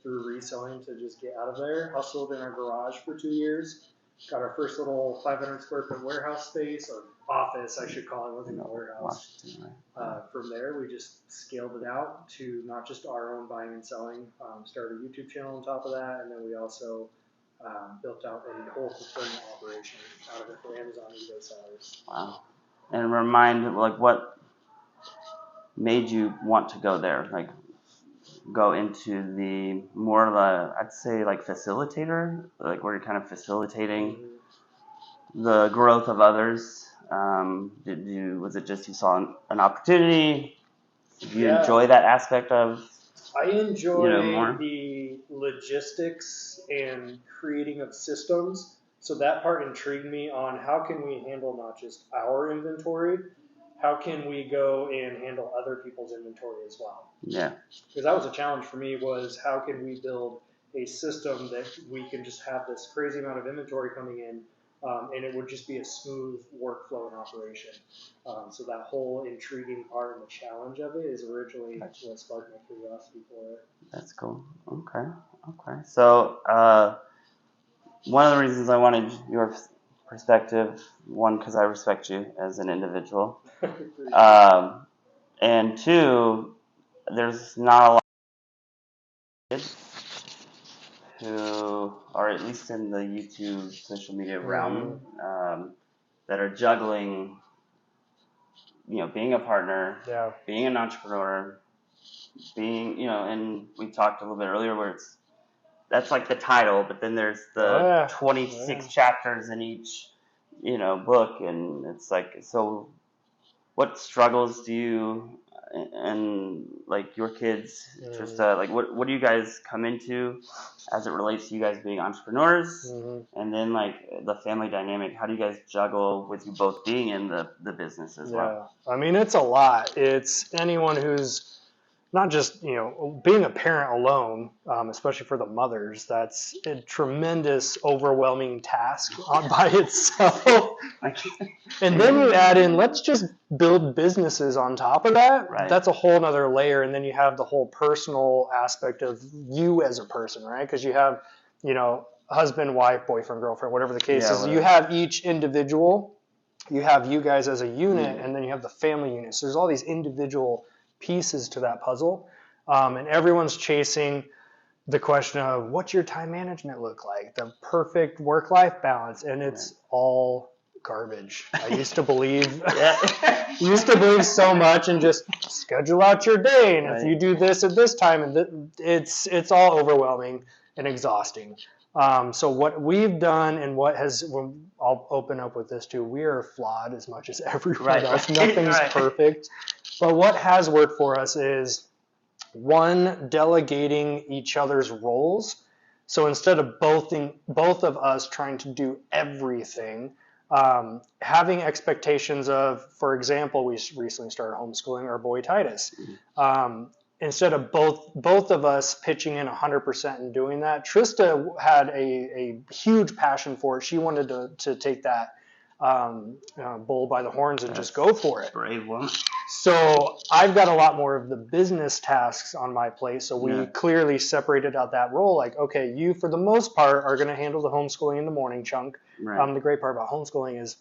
through reselling to just get out of there. Hustled in our garage for 2 years. Got our first little 500 square foot warehouse space, or office, I should call it. It wasn't a warehouse. From there, we just scaled it out to not just our own buying and selling. Started a YouTube channel on top of that, and then we also built out a whole fulfillment operation out of it for Amazon eBay sellers. Wow. And remind, like, what made you want to go there? Like, go into the more of a, I'd say, like, facilitator, like where you're kind of facilitating the growth of others. Was it just you saw an opportunity? Did you enjoy that aspect of? I enjoy more? the logistics and creating of systems. So that part intrigued me on how can we handle not just our inventory, how can we go and handle other people's inventory as well? Yeah. Because that was a challenge for me, was how can we build a system that we can just have this crazy amount of inventory coming in, and it would just be a smooth workflow and operation. So that whole intriguing part and the challenge of it is originally what sparked my curiosity for it. That's cool. Okay. So one of the reasons I wanted your perspective, one, because I respect you as an individual, and two, there's not a lot of kids who are, at least in the YouTube social media realm, that are juggling, being a partner, being an entrepreneur, being, and we talked a little bit earlier where that's like the title, but then there's the 26 chapters in each, book, and it's like, so what struggles do you and like your kids, Trista, like what do you guys come into as it relates to you guys being entrepreneurs, and then like the family dynamic? How do you guys juggle with you both being in the business as well? I mean, it's a lot. It's anyone who's not just, being a parent alone, especially for the mothers, that's a tremendous, overwhelming task by itself. And then you add in, let's just build businesses on top of that. Right. That's a whole nother layer. And then you have the whole personal aspect of you as a person, right? Because you have, husband, wife, boyfriend, girlfriend, whatever the case is. You have each individual. You have you guys as a unit, and then you have the family unit. So there's all these individual pieces to that puzzle, and everyone's chasing the question of what's your time management look like, the perfect work-life balance, and it's all garbage. I used to believe so much and just schedule out your day, and if you do this at this time, and it's all overwhelming and exhausting. So what we've done, and I'll open up with this too, we are flawed as much as everyone else. Nothing's perfect. But what has worked for us is, one, delegating each other's roles. So instead of both of us trying to do everything, having expectations of, for example, we recently started homeschooling our boy Titus. Instead of both of us pitching in 100% and doing that, Trista had a huge passion for it. She wanted to take that bull by the horns and just go for it. Brave woman. So I've got a lot more of the business tasks on my plate. So we clearly separated out that role. Like, okay, you for the most part are going to handle the homeschooling in the morning chunk. Right. The great part about homeschooling is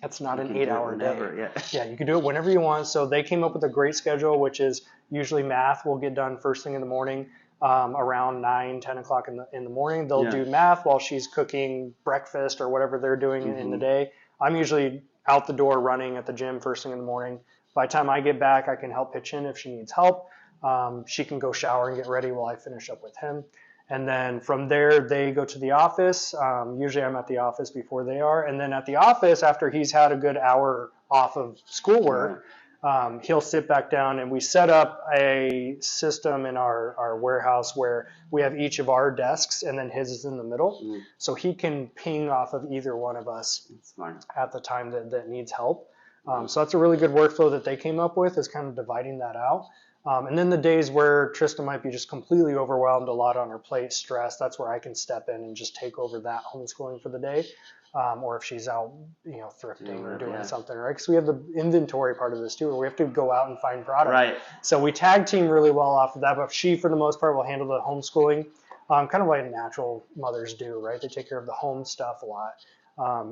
it's not an 8-hour day. You can do it whenever you want. So they came up with a great schedule, which is usually math will get done first thing in the morning, around 9, 10 o'clock in the morning. They'll do math while she's cooking breakfast or whatever they're doing in the day. I'm usually out the door running at the gym first thing in the morning. By the time I get back, I can help pitch in if she needs help. She can go shower and get ready while I finish up with him. And then from there, they go to the office. Usually I'm at the office before they are. And then at the office, after he's had a good hour off of schoolwork, he'll sit back down, and we set up a system in our warehouse where we have each of our desks, and then his is in the middle. So he can ping off of either one of us at the time that needs help. So that's a really good workflow that they came up with, is kind of dividing that out. And then the days where Trista might be just completely overwhelmed, a lot on her plate, stressed, that's where I can step in and just take over that homeschooling for the day. or if she's out, thrifting or doing something, right? Because we have the inventory part of this too, where we have to go out and find product. Right. So we tag team really well off of that, but she, for the most part, will handle the homeschooling, kind of like natural mothers do, right? They take care of the home stuff a lot.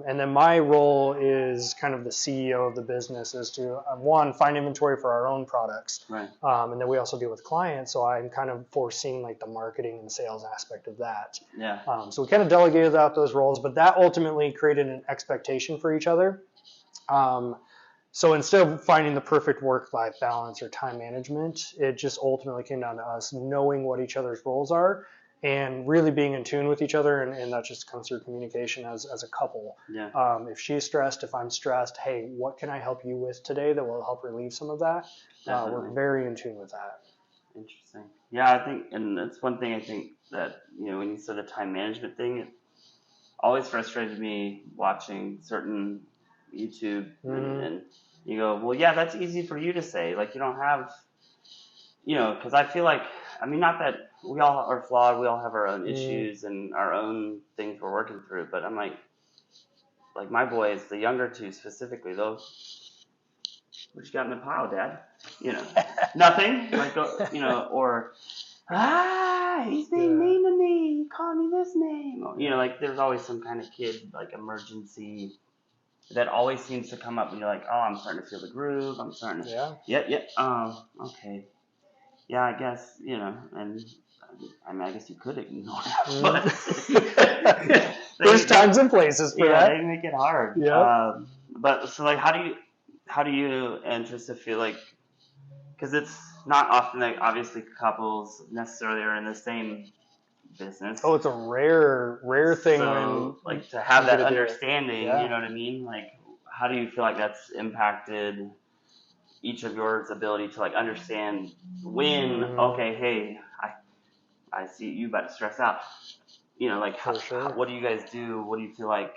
And then my role is kind of the CEO of the business, is to, one, find inventory for our own products. Right. And then we also deal with clients, so I'm kind of foreseeing like the marketing and sales aspect of that. Yeah. So we kind of delegated out those roles, but that ultimately created an expectation for each other. So instead of finding the perfect work-life balance or time management, it just ultimately came down to us knowing what each other's roles are and really being in tune with each other, and that just comes through communication as a couple. Yeah. If she's stressed, if I'm stressed, hey, what can I help you with today that will help relieve some of that? We're very in tune with that. Interesting. Yeah, I think, and that's one thing I think that, when you said the time management thing, it always frustrated me watching certain YouTube and you go, well, yeah, that's easy for you to say. Like, you don't have, because I feel like, not that we all are flawed, we all have our own issues and our own things we're working through, but I'm like my boys, the younger two specifically, those, what you got in the pile, Dad? Nothing, like, or, he's being mean to me, he called me this name, or, like, there's always some kind of kid, like, emergency that always seems to come up, and you're like, oh, I'm starting to feel the groove, I'm starting to, okay. Yeah, I guess, and I guess you could ignore it, but there's times and places for that. They make it hard. Yeah. But so, like, how do you and Trista feel like, because it's not often that obviously couples necessarily are in the same business. Oh, it's a rare thing when like to have that understanding. You know what I mean? Like, how do you feel like that's impacted each of yours ability to like understand when, okay, hey, I see you about to stress out. Like what do you guys do? What do you feel like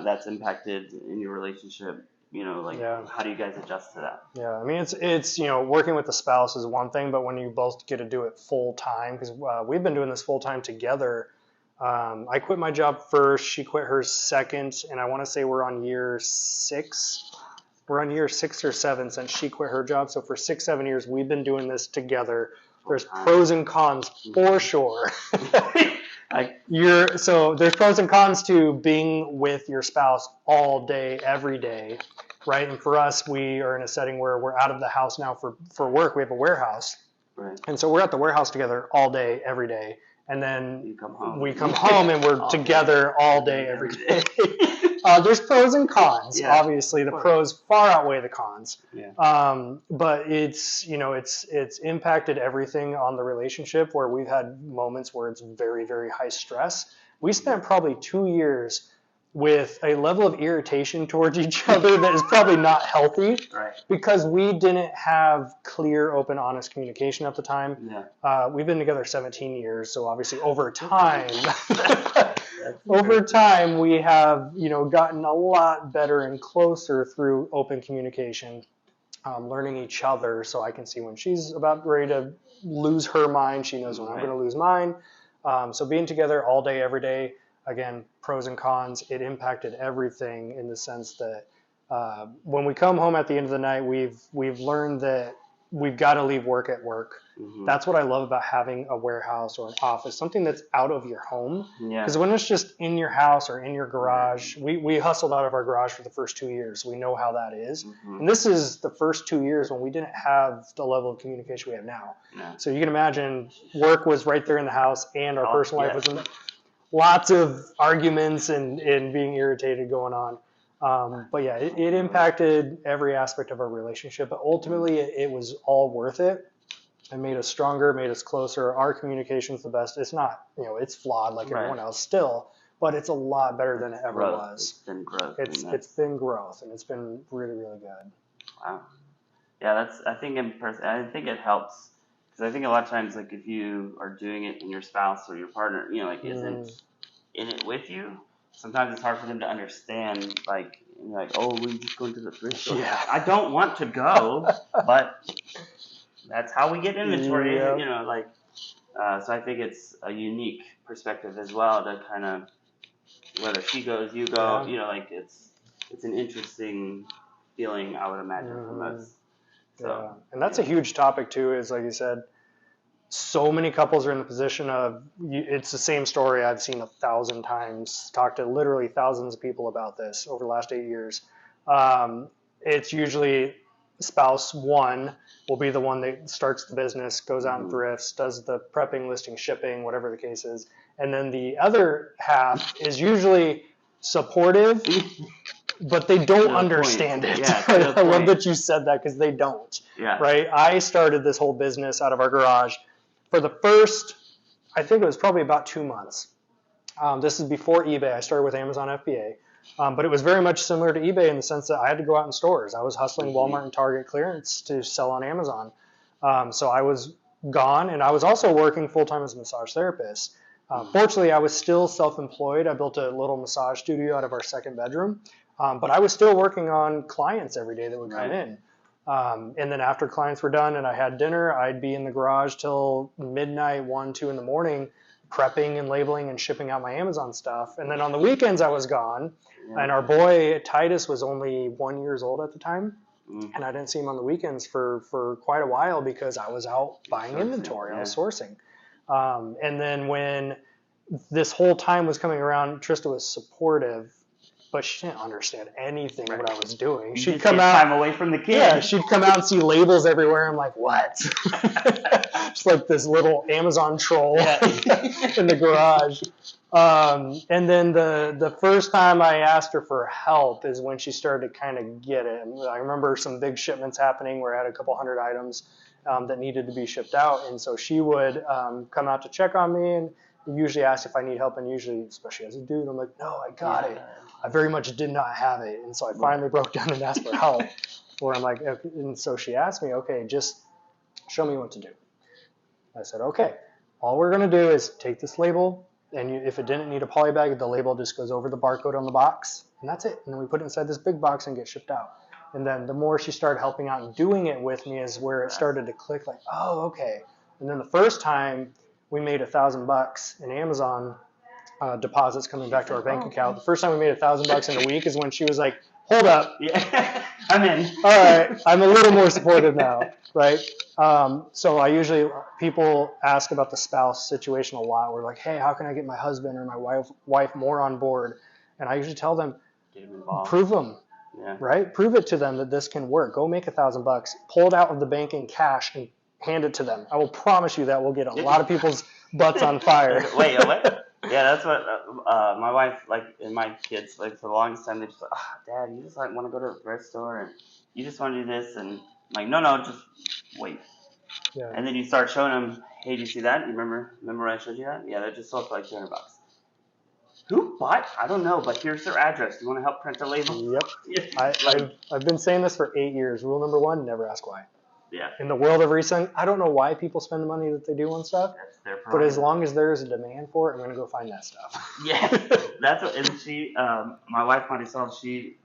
that's impacted in your relationship? How do you guys adjust to that? Yeah, it's working with the spouse is one thing, but when you both get to do it full time, because we've been doing this full time together. I quit my job first, she quit hers second, and I want to say we're on year 6. We're on year 6 or 7 since she quit her job. So for 6-7 years, we've been doing this together. There's pros and cons for sure. So there's pros and cons to being with your spouse all day, every day, right? And for us, we are in a setting where we're out of the house now for work. We have a warehouse. Right. And so we're at the warehouse together all day, every day. And then we come home and we're together all day, every day. There's pros and cons. Yeah, obviously, the pros far outweigh the cons. Yeah. But it's impacted everything on the relationship where we've had moments where it's very, very high stress. We spent probably 2 years with a level of irritation towards each other that is probably not healthy, right? Because we didn't have clear, open, honest communication at the time. Yeah. We've been together 17 years, so obviously over time, we have gotten a lot better and closer through open communication, learning each other. So I can see when she's about ready to lose her mind, she knows when I'm going to lose mine. So being together all day, every day. Again, pros and cons, it impacted everything in the sense that when we come home at the end of the night, we've learned that we've got to leave work at work. Mm-hmm. That's what I love about having a warehouse or an office, something that's out of your home. Because when it's just in your house or in your garage, we hustled out of our garage for the first 2 years. So we know how that is. Mm-hmm. And this is the first 2 years when we didn't have the level of communication we have now. Yeah. So you can imagine work was right there in the house and our personal life was in there. Lots of arguments and being irritated going on. But yeah, it impacted every aspect of our relationship. But ultimately, it was all worth it. It made us stronger, made us closer. Our communication's the best. It's not, it's flawed like everyone else still, but it's a lot better than it ever was. It's been growth. It's been growth, and it's been really, really good. Wow. Yeah, I think it helps. Because I think a lot of times, like, if you are doing it and your spouse or your partner, isn't in it with you, sometimes it's hard for them to understand, like, oh, we're just going to the thrift store. Yeah. I don't want to go, but that's how we get inventory, so I think it's a unique perspective as well to kind of whether she goes, you go, you know, like it's an interesting feeling, I would imagine, from us. So, yeah. And that's a huge topic too, is like you said, so many couples are in the position of, it's the same story I've seen 1,000 times, talked to literally thousands of people about this over the last 8 years. It's usually spouse one will be the one that starts the business, goes out and thrifts, does the prepping, listing, shipping, whatever the case is. And then the other half is usually supportive, but they don't understand it. Yeah, I love that you said that, because they don't. Yeah. Right? I started this whole business out of our garage for the first, I think it was probably about 2 months. This is before eBay. I started with Amazon FBA. But it was very much similar to eBay in the sense that I had to go out in stores. I was hustling Walmart and Target clearance to sell on Amazon. So I was gone, and I was also working full-time as a massage therapist. Fortunately, I was still self-employed. I built a little massage studio out of our second bedroom. But I was still working on clients every day that would come in. And then after clients were done and I had dinner, I'd be in the garage till midnight, 1, 2 in the morning, prepping and labeling and shipping out my Amazon stuff. And then on the weekends I was gone. And our boy Titus was only 1 year old at the time. And I didn't see him on the weekends for quite a while because I was out buying inventory. I was sourcing. And then when this whole time was coming around, Trista was supportive, but she didn't understand anything what I was doing. She'd come out time away from the kid. Yeah, she'd come out and see labels everywhere. I'm like, what? Just like this little Amazon troll in the garage. And then the first time I asked her for help is when she started to kind of get it. And I remember some big shipments happening where I had a couple hundred items that needed to be shipped out. And so she would come out to check on me and usually ask if I need help. And usually, especially as a dude, I'm like, no, I got it. I very much did not have it. And so I finally broke down and asked for help. Where I'm like, okay. And so she asked me, okay, just show me what to do. I said, okay, all we're going to do is take this label, and if it didn't need a poly bag, the label just goes over the barcode on the box, and that's it. And then we put it inside this big box and get shipped out. And then the more she started helping out and doing it with me is where it started to click, like, oh, okay. And then the first time we made $1,000 in Amazon deposits coming back to our bank account. The first time we made $1,000 in a week is when she was like, hold up. Yeah, I'm in. All right, I'm a little more supportive now, right? So I usually, people ask about the spouse situation a lot. We're like, hey, how can I get my husband or my wife more on board? And I usually tell them, get them involved. Prove them, right? Prove it to them that this can work. Go make $1,000, pull it out of the bank in cash and hand it to them. I will promise you that will get a lot of people's butts on fire. Wait, what? Yeah, that's what my wife, like, and my kids, like, for the longest time, they just like, Dad, you just, like, want to go to the thrift store, and you just want to do this, and I'm like, no, just wait. Yeah. And then you start showing them, hey, do you see that? You remember when I showed you that? Yeah, that just sold for, like, $200. Who bought? I don't know, but here's their address. You want to help print the label? Yep. I've been saying this for 8 years. Rule number 1, never ask why. Yeah. In the world of reselling, I don't know why people spend the money that they do on stuff. That's their problem. But as long as there is a demand for it, I'm going to go find that stuff. Yeah. That's what, and she, my wife, Marisol, she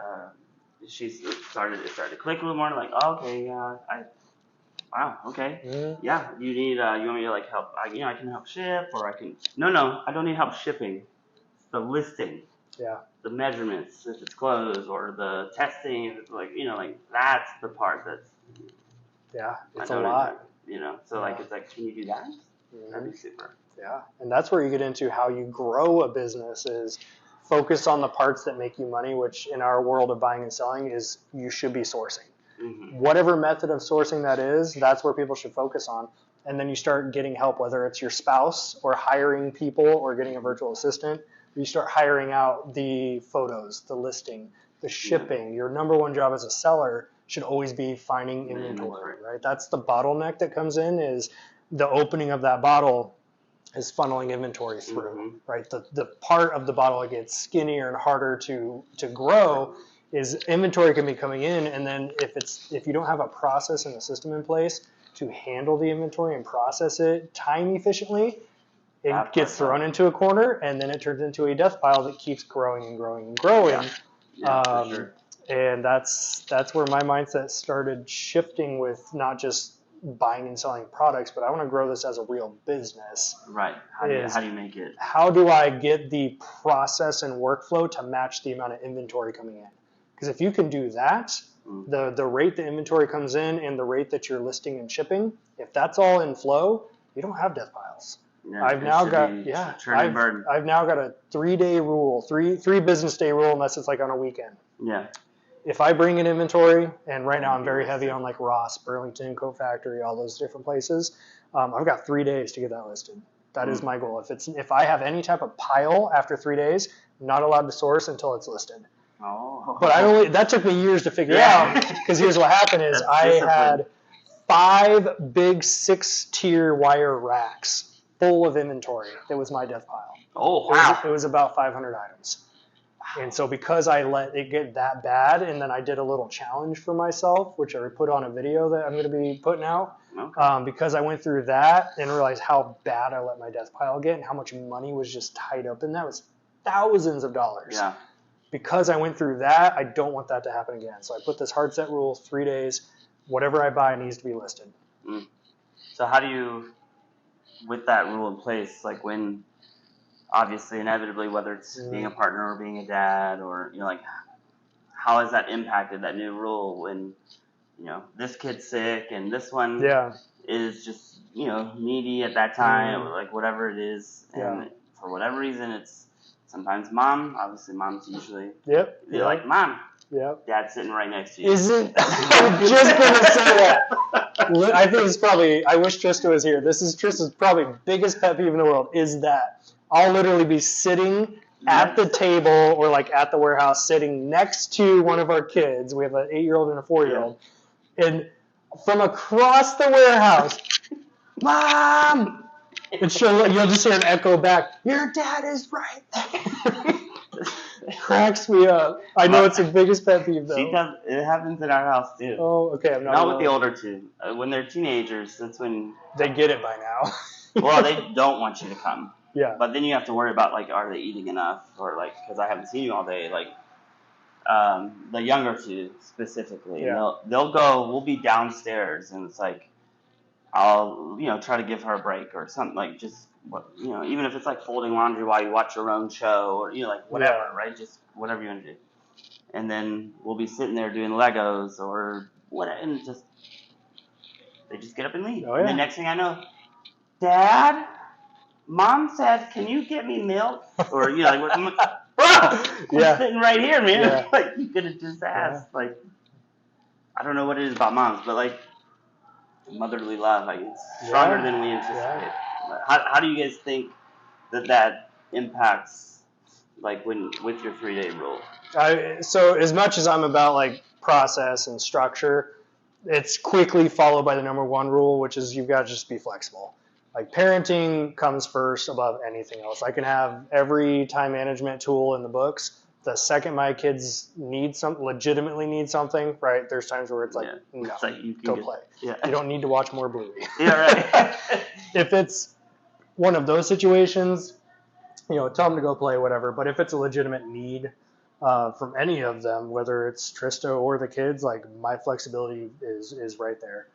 started to click a little more, like, oh, okay, wow, okay. Mm-hmm. Yeah, you need, you want me to, like, help, I can help ship, or I can, no, I don't need help shipping. It's the listing. Yeah. The measurements, if it's closed, or the testing, if it's like, like, that's the part that's, yeah, it's a lot. So like, it's like, can you do that? Mm-hmm. That'd be super. Yeah, and that's where you get into how you grow a business is focus on the parts that make you money, which in our world of buying and selling is you should be sourcing. Mm-hmm. Whatever method of sourcing that is, that's where people should focus on. And then you start getting help, whether it's your spouse or hiring people or getting a virtual assistant. You start hiring out the photos, the listing, the shipping. Your number one job as a seller should always be finding inventory, right? That's the bottleneck that comes in, is the opening of that bottle is funneling inventory through, right? The part of the bottle that gets skinnier and harder to grow is inventory can be coming in, and then if you don't have a process and a system in place to handle the inventory and process it time efficiently, it gets thrown into a corner, and then it turns into a death pile that keeps growing and growing and growing. Yeah, for sure. And that's where my mindset started shifting with not just buying and selling products, but I want to grow this as a real business. Right. How do you make it? How do I get the process and workflow to match the amount of inventory coming in? Because if you can do that, the rate the inventory comes in and the rate that you're listing and shipping, if that's all in flow, you don't have death piles. Yeah, I've now got a 3-day rule, three business day rule, unless it's like on a weekend. Yeah. If I bring in inventory, and right now I'm very heavy on like Ross, Burlington, Coat Factory, all those different places, I've got 3 days to get that listed. That is my goal. If I have any type of pile after 3 days, I'm not allowed to source until it's listed. Oh. But that took me years to figure out, because here's what happened is I had 5 big 6-tier wire racks full of inventory. That was my death pile. Oh, wow. It was about 500 items. And so because I let it get that bad, and then I did a little challenge for myself, which I put on a video that I'm going to be putting out, because I went through that and realized how bad I let my death pile get and how much money was just tied up in that. It was thousands of dollars. Yeah. Because I went through that, I don't want that to happen again. So I put this hard set rule, 3 days, whatever I buy needs to be listed. So how do you, with that rule in place, like when, obviously, inevitably, whether it's being a partner or being a dad, or, like, how has that impacted that new rule when, this kid's sick and this one is just, needy at that time, or like whatever it is, and for whatever reason, it's sometimes mom, obviously mom's usually, you're like, Mom, Dad's sitting right next to you. I'm just going to say that. I think it's probably, I wish Trista was here. This is Trista's probably biggest pet peeve in the world, is that I'll literally be sitting at the table or like at the warehouse sitting next to one of our kids. We have an 8-year-old and a 4-year-old. And from across the warehouse, Mom! And you'll just hear an echo back, your dad is right there. Cracks me up. I know it's the biggest pet peeve, though. It happens in our house, too. Oh, okay. I'm not with the older two. When they're teenagers, that's when... They get it by now. Well, they don't want you to come. Yeah. But then you have to worry about, like, are they eating enough? Or, like, because I haven't seen you all day, like, the younger two specifically. Yeah. They'll go, we'll be downstairs, and it's like, I'll, try to give her a break or something, like, just, even if it's like folding laundry while you watch your own show, or, like, whatever, right? Just whatever you want to do. And then we'll be sitting there doing Legos or whatever, and they just get up and leave. Oh, yeah. And the next thing I know, Dad, Mom said, can you get me milk? Or, like, I'm sitting right here, man. Yeah. Like, you could have just asked. Yeah. Like, I don't know what it is about moms, but, like, motherly love, like, it's stronger than we anticipate. Yeah. How do you guys think that impacts, like, with your 3-day rule? So as much as I'm about, like, process and structure, it's quickly followed by the number 1 rule, which is you've got to just be flexible. Like, parenting comes first above anything else. I can have every time management tool in the books. The second my kids legitimately need something, right? There's times where it's like, no, it's like go play. Yeah. You don't need to watch more Bluey. Yeah, right. If it's one of those situations, tell them to go play, whatever. But if it's a legitimate need from any of them, whether it's Trista or the kids, like, my flexibility is right there.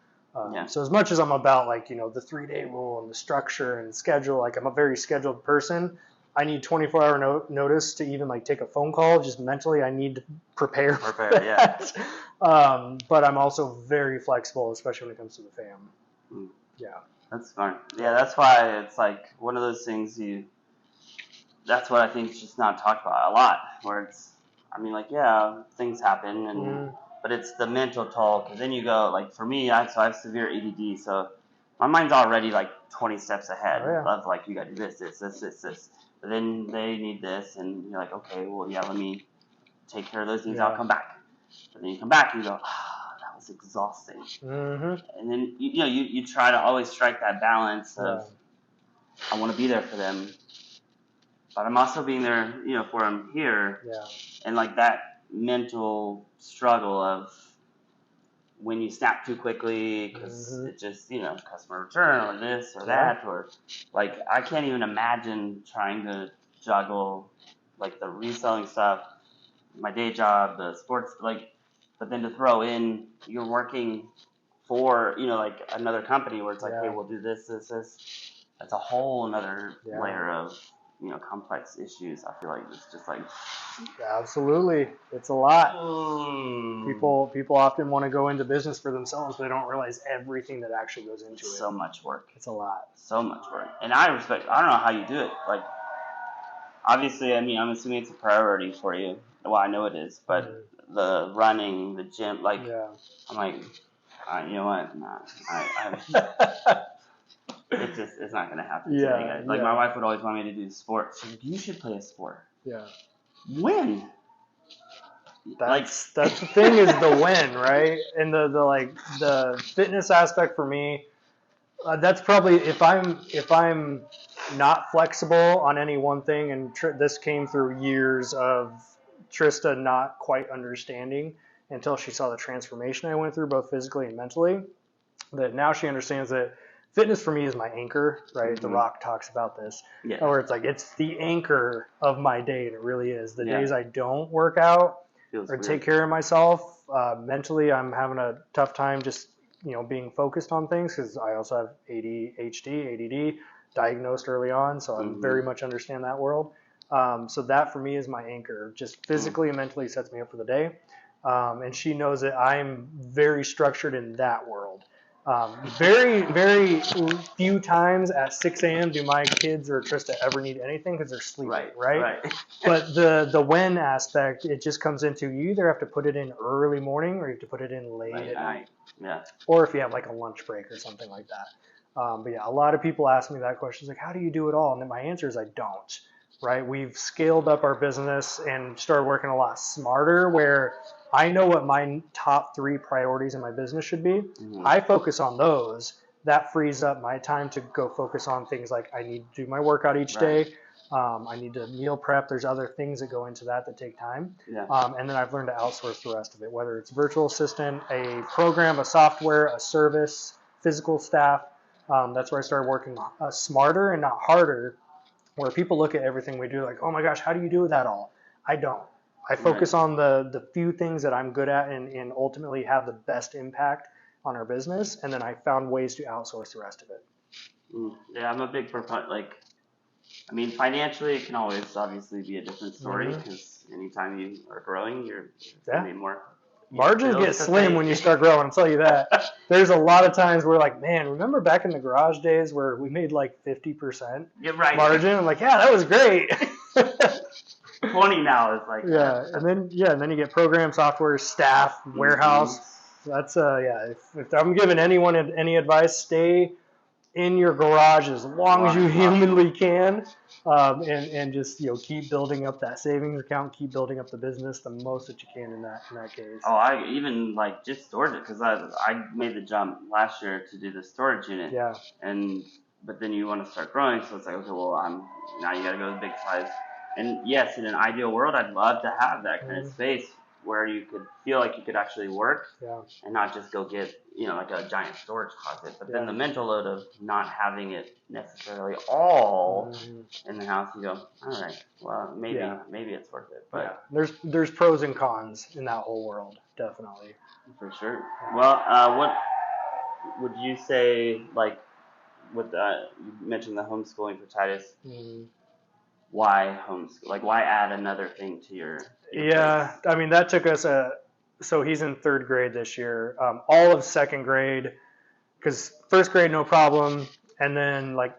So as much as I'm about, like, the 3-day rule and the structure and schedule, like, I'm a very scheduled person. I need 24-hour notice to even, like, take a phone call. Just mentally, I need to prepare for that. Yeah. But I'm also very flexible, especially when it comes to the fam. Yeah. That's smart. Yeah, that's why it's, like, one of those things that's what I think is just not talked about a lot, where it's, I mean, like, yeah, things happen, but it's the mental toll, because then you go, like, for me, I have severe ADD, so my mind's already, like, 20 steps ahead of, like, you got to do this. But then they need this, and you're like, okay, well, yeah, let me take care of those things. I'll come back. But then you come back, and you go, that was exhausting. And then, you try to always strike that balance of, I want to be there for them, but I'm also being there, for them here. Yeah. And, like, that mental struggle of when you snap too quickly because it just, customer return or this or that, or, like, I can't even imagine trying to juggle, like, the reselling stuff, my day job, the sports, like, but then to throw in, you're working for, like another company where it's like, hey, we'll do this. That's a whole another layer of, complex issues. I feel like it's just like. Absolutely. It's a lot. People often want to go into business for themselves, but they don't realize everything that actually goes into it. So much work. It's a lot. So much work. And I don't know how you do it. Like, obviously, I'm assuming it's a priority for you. Well, I know it is, but the running, the gym, like, I'm like, you know what? Nah, it's not going to happen today, guys. Like, my wife would always want me to do sports. She's like, you should play a sport. Yeah. When? That's the thing, is the when, right? And the fitness aspect for me, that's probably, if I'm not flexible on any one thing, and this came through years of Trista not quite understanding until she saw the transformation I went through, both physically and mentally, that now she understands that fitness for me is my anchor, right? Mm-hmm. The Rock talks about this, where it's like, it's the anchor of my day, and it really is. The days I don't work out or take care of myself, mentally, I'm having a tough time just, being focused on things, because I also have ADHD, ADD, diagnosed early on, so I very much understand that world. So that for me is my anchor, just physically and mentally sets me up for the day. And she knows that I'm very structured in that world. Very, very few times at 6 a.m. do my kids or Trista ever need anything, because they're sleeping, right? But the when aspect, it just comes into, you either have to put it in early morning or you have to put it in late at night. Yeah. Or if you have like a lunch break or something like that. But yeah, a lot of people ask me that question. It's like, how do you do it all? And then my answer is I don't, right? We've scaled up our business and started working a lot smarter, where I know what my top 3 priorities in my business should be. Mm-hmm. I focus on those. That frees up my time to go focus on things like, I need to do my workout each day. I need to meal prep. There's other things that go into that take time. Yeah. And then I've learned to outsource the rest of it, whether it's virtual assistant, a program, a software, a service, physical staff. That's where I started working smarter and not harder, where people look at everything we do like, oh my gosh, how do you do that all? I don't. I focus on the few things that I'm good at and ultimately have the best impact on our business. And then I found ways to outsource the rest of it. Yeah, I'm a big proponent. Financially, it can always obviously be a different story, because anytime you are growing, you're going to be more. Margins get slim when you start growing, I'll tell you that. There's a lot of times where like, man, remember back in the garage days where we made like 50% margin? I'm like, yeah, that was great. 20 now is like and then you get program, software, staff, warehouse. That's if I'm giving anyone any advice, stay in your garage as long as you humanly can, and just keep building up that savings account, keep building up the business the most that you can in that case. Oh, I even just stored it, because I made the jump last year to do the storage unit. Yeah. But then you want to start growing, so it's like, okay, well, now you got to go to the big size. And yes, in an ideal world, I'd love to have that kind of space where you could feel like you could actually work and not just go get, like a giant storage closet. But then the mental load of not having it necessarily all in the house, you go, all right, well, maybe it's worth it. But there's pros and cons in that whole world, definitely. For sure. Well, what would you say, like, with you mentioned the homeschooling for Titus. Why homeschool? Like, why add another thing to your place? I mean, that took us so he's in 3rd grade this year. All of 2nd grade, because 1st grade, no problem. And then, like,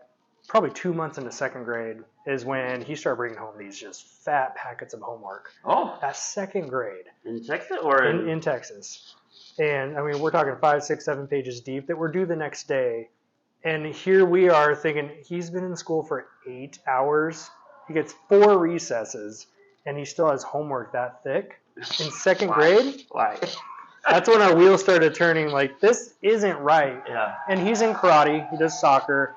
probably 2 months into 2nd grade is when he started bringing home these just fat packets of homework. Oh. At 2nd grade. In Texas or? In Texas. And, I mean, we're talking 5, 6, 7 pages deep that were due the next day. And here we are thinking, he's been in school for 8 hours. He gets 4 recesses, and he still has homework that thick in 2nd grade. Why? That's when our wheels started turning. Like, this isn't right. Yeah. And he's in karate. He does soccer.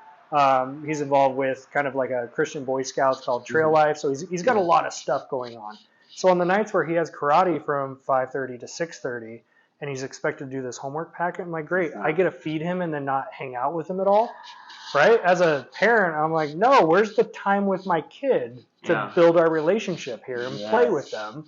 He's involved with kind of like a Christian Boy Scouts called Trail Life. So he's got a lot of stuff going on. So on the nights where he has karate from 5:30 to 6:30, and he's expected to do this homework packet, I'm like, great. I get to feed him and then not hang out with him at all. Right? As a parent, I'm like, no, where's the time with my kid to build our relationship here and play with them?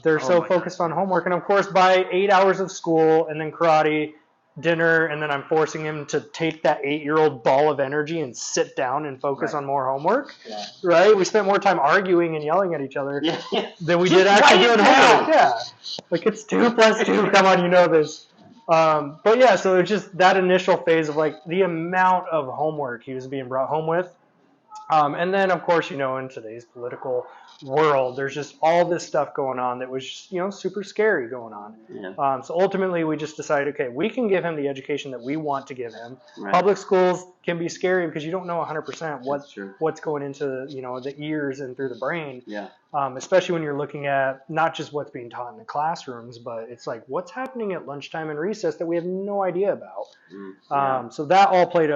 They're so focused on homework. And, of course, by 8 hours of school and then karate, dinner, and then I'm forcing him to take that 8-year-old ball of energy and sit down and focus on more homework. Yeah. Right? We spent more time arguing and yelling at each other than we did actually doing homework. Yeah. Like, it's 2 plus 2. Come on, you know this. But yeah, so it's just that initial phase of like the amount of homework he was being brought home with. And then, of course, in today's political world, there's just all this stuff going on that was just, super scary going on. Yeah. So ultimately, we just decided, okay, we can give him the education that we want to give him. Right. Public schools can be scary because you don't know 100% what's going into the ears and through the brain. Yeah. Especially when you're looking at not just what's being taught in the classrooms, but it's like what's happening at lunchtime and recess that we have no idea about. So that all played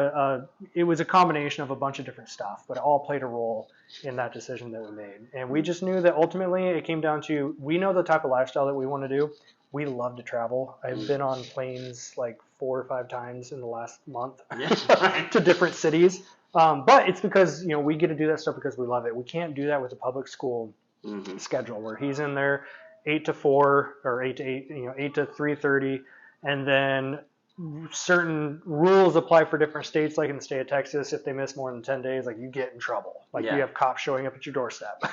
it was a combination of a bunch of different stuff, but it all played a role in that decision that we made. And we just knew that ultimately it came down to, we know the type of lifestyle that we want to do. We love to travel. I've been on planes like 4 or 5 times in the last month to different cities. But it's because, we get to do that stuff because we love it. We can't do that with a public school schedule where he's in there 8 to 4 or 8 to 8, 8 to 3:30. And then certain rules apply for different states. Like in the state of Texas, if they miss more than 10 days, like you get in trouble. Like you have cops showing up at your doorstep.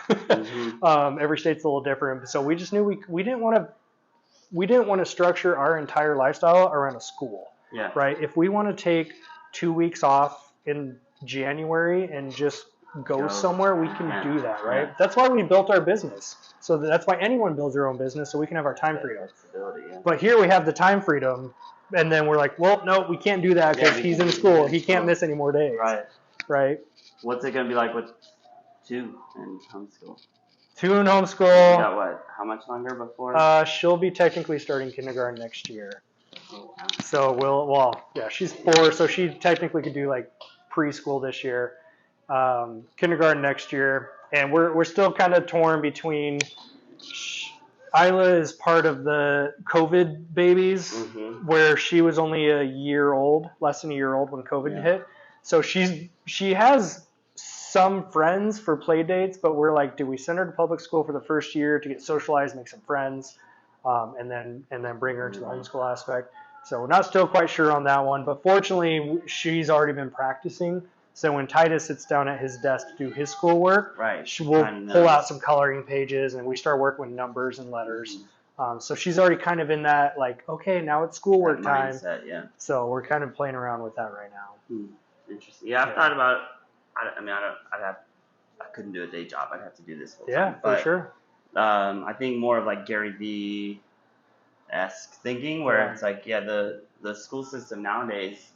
Every state's a little different. So we just knew we didn't want to structure our entire lifestyle around a school. Yeah. Right. If we want to take 2 weeks off in January and just go somewhere, we can do that. Right. Yeah. That's why we built our business. So that's why anyone builds their own business, so we can have our time freedom. But here we have the time freedom, and then we're like, well, no, we can't do that because he's in school. He can't miss any more days. Right. Right. What's it going to be like with 2 in homeschool? 2 in homeschool. You got what? How much longer before? She'll be technically starting kindergarten next year. Oh, wow. So she's 4, so she technically could do like preschool this year, kindergarten next year, and we're still kind of torn between. Isla is part of the COVID babies, where she was only less than a year old when COVID hit. So she has some friends for play dates, but we're like, do we send her to public school for the first year to get socialized, make some friends, and then bring her into the homeschool aspect? So we're not still quite sure on that one, but fortunately she's already been practicing. So when Titus sits down at his desk to do his schoolwork, we'll pull out some coloring pages and we start working with numbers and letters. So she's already kind of in that, like, okay, now it's schoolwork time. Mindset, yeah. So we're kind of playing around with that right now. Interesting. Yeah, I've thought about it. I couldn't do a day job. I'd have to do this full time. Yeah, for sure. I think more of like Gary Vee-esque thinking, where it's like, the school system nowadays,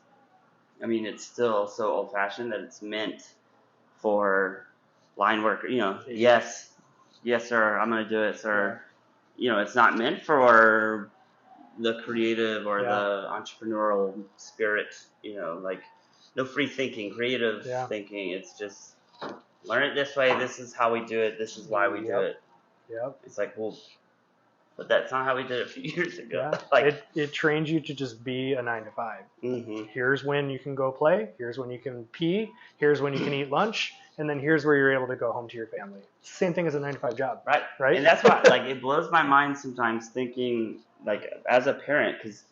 it's still so old-fashioned that it's meant for line work. Yes, sir, I'm going to do it, sir. It's not meant for the creative or the entrepreneurial spirit. Like no free thinking, creative thinking. It's just learn it this way. This is how we do it. This is why we do it. Yep. It's like, well, but that's not how we did it a few years ago. Yeah. Like it trains you to just be a 9 to 5. Here's when you can go play. Here's when you can pee. Here's when you can eat lunch. And then here's where you're able to go home to your family. Same thing as a 9 to 5 job. Right. And that's why, it blows my mind sometimes thinking, as a parent, because,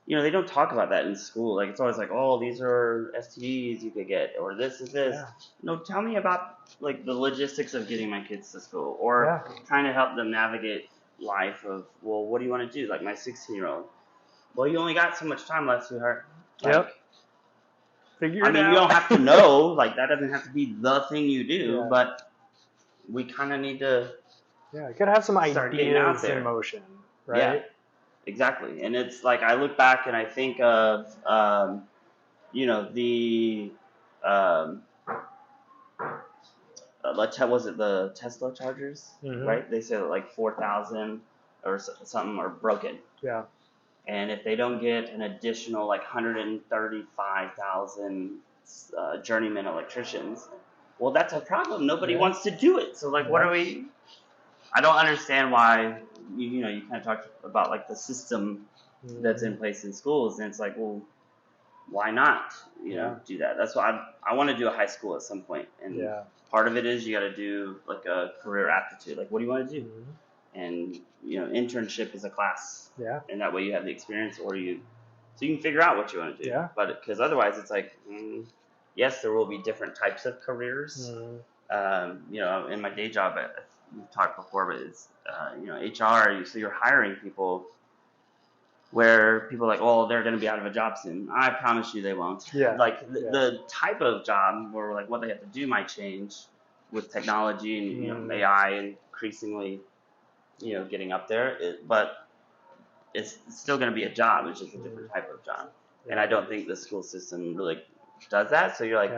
they don't talk about that in school. Like, it's always like, oh, these are STDs you could get, or this is this. Yeah. No, tell me about, the logistics of getting my kids to school, or trying to help them navigate life of, well, what do you want to do? Like my 16-year-old. Well, you only got so much time left, sweetheart. Figure it out. You don't have to know. That doesn't have to be the thing you do, but we kind of need to. Yeah, you gotta have some ideas in motion, right? Yeah, exactly. And it's like I look back and I think of, the. Was it the Tesla chargers, right? They said 4,000 or something are broken. Yeah. And if they don't get an additional 135,000 journeyman electricians, well, that's a problem. Nobody wants to do it. So what are we? I don't understand why. You kind of talked about the system that's in place in schools, and it's like, well, why not? Do that. That's why I want to do a high school at some point, and part of it is you got to do a career aptitude. What do you want to do? And internship is a class. Yeah. And that way you have the experience, or you So you can figure out what you want to do. Yeah. But because otherwise it's like, yes, there will be different types of careers. You know, in my day job, we've talked before, but it's, you know, HR, so you're hiring people where people are like, oh, they're going to be out of a job soon. I promise you they won't. Yeah. Like the type of job where like what they have to do might change with technology and you know, AI increasingly, you know, getting up there. But it's still going to be a job. It's just a different type of job. And I don't think the school system really does that. So you're like,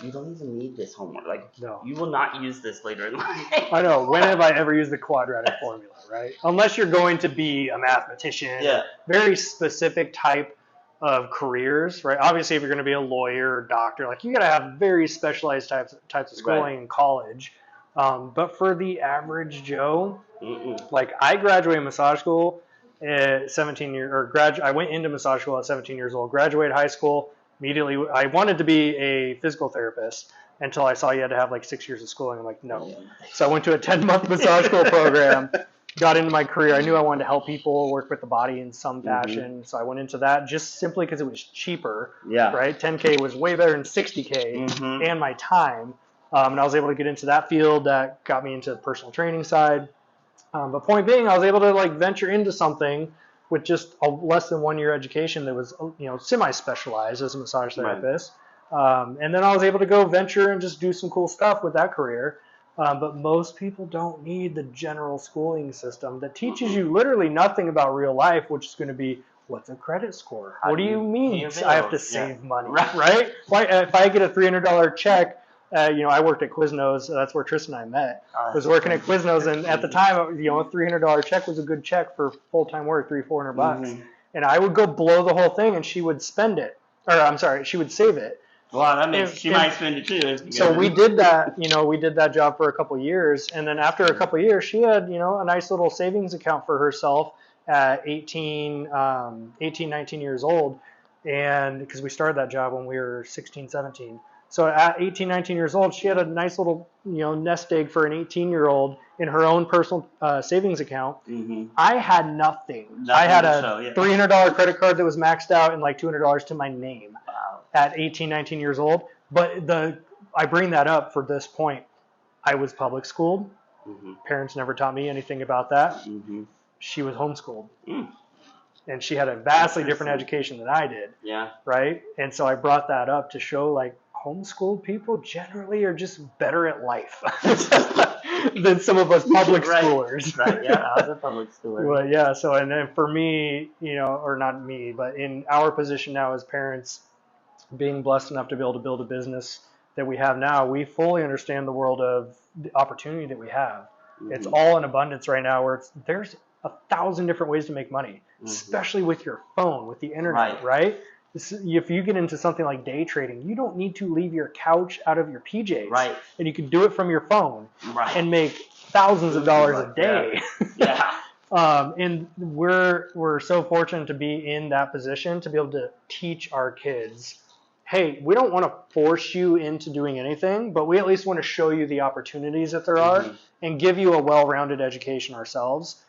you don't even need this homework. Like, you will not use this later in life. I know. When have I ever used the quadratic formula, right? Unless you're going to be a mathematician, very specific type of careers, right? Obviously, if you're going to be a lawyer or doctor, like you got to have very specialized types of schooling in college. But for the average Joe, like I graduated massage school at 17 years, or I went into massage school at 17 years old, graduated high school. Immediately, I wanted to be a physical therapist until I saw you had to have like 6 years of schooling. I'm like, no. So I went to a 10-month massage school program, got into my career. I knew I wanted to help people, work with the body in some fashion. So I went into that just simply because it was cheaper, right? 10K was way better than 60K and my time. And I was able to get into that field. That got me into the personal training side. But point being, I was able to like venture into something with just a less than 1 year education that was, you know, semi-specialized as a massage therapist. And then I was able to go venture and just do some cool stuff with that career. But most people don't need the general schooling system that teaches you literally nothing about real life, which is going to be, what's a credit score? What do you mean I have to save money, right? Why, if I get a $300 check, you know, I worked at Quiznos. That's where Tristan and I met. I was working at Quiznos, and at the time, you know, a $300 check was a good check for full-time work, $300-400. And I would go blow the whole thing, and she would spend it. Or I'm sorry, she would save it. Well, that means she might spend it too. So we did that. You know, we did that job for a couple of years, and then after a couple of years, she had, you know, a nice little savings account for herself at 18, 19 years old, and because we started that job when we were 16, 17. So at 18, 19 years old, she had a nice little, you know, nest egg for an 18-year-old in her own personal savings account. I had nothing. I had a $300 credit card that was maxed out and like $200 to my name at 18, 19 years old. But I bring that up for this point. I was public schooled. Parents never taught me anything about that. She was homeschooled. And she had a vastly different education than I did. Right? And so I brought that up to show like, homeschooled people generally are just better at life than some of us public schoolers. I was a public schooler. Well, yeah, so and then for me, you know, or not me, but in our position now as parents, being blessed enough to be able to build a business that we have now, we fully understand the world of the opportunity that we have. It's all in abundance right now where there's 1,000 different ways to make money, especially with your phone, with the internet, right? If you get into something like day trading, you don't need to leave your couch out of your PJs. And you can do it from your phone and make thousands of dollars a day. And we're so fortunate to be in that position to be able to teach our kids, hey, we don't want to force you into doing anything, but we at least want to show you the opportunities that there are and give you a well-rounded education ourselves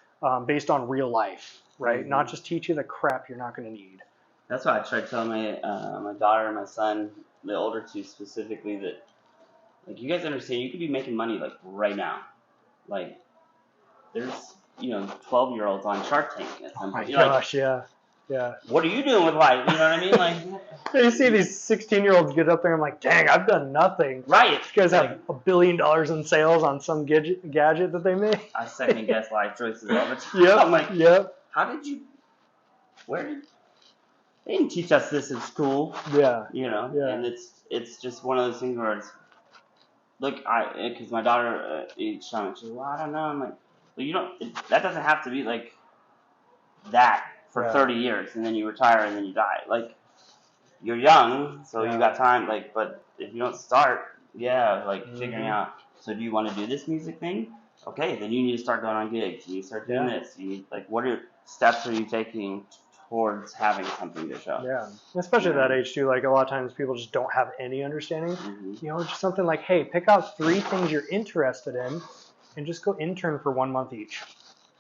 based on real life, right? Not just teach you the crap you're not going to need. That's why I try to tell my daughter and my son, the older two specifically, that like you guys understand you could be making money like right now. Like there's 12-year-olds on Shark Tank at some point. Oh my gosh, yeah. What are you doing with life? You know what I mean? Like you see these 16-year-olds get up there and I'm like, dang, I've done nothing. Right. You guys have $1 billion in sales on some gadget that they make. I second guess life choices all the time. I'm like, how did you? They didn't teach us this in school. And it's just one of those things where it's, look, because my daughter each time she's like, well, I don't know. I'm like, well, that doesn't have to be like that for 30 years and then you retire and then you die. Like, you're young, so you got time. Like, but if you don't start, figuring out, so do you want to do this music thing? Okay, then you need to start going on gigs. You need to start doing this. You need, like, what steps are you taking towards having something to show? Yeah, especially at that age too. Like a lot of times people just don't have any understanding. Just something like, hey, pick out 3 things you're interested in and just go intern for 1 month each.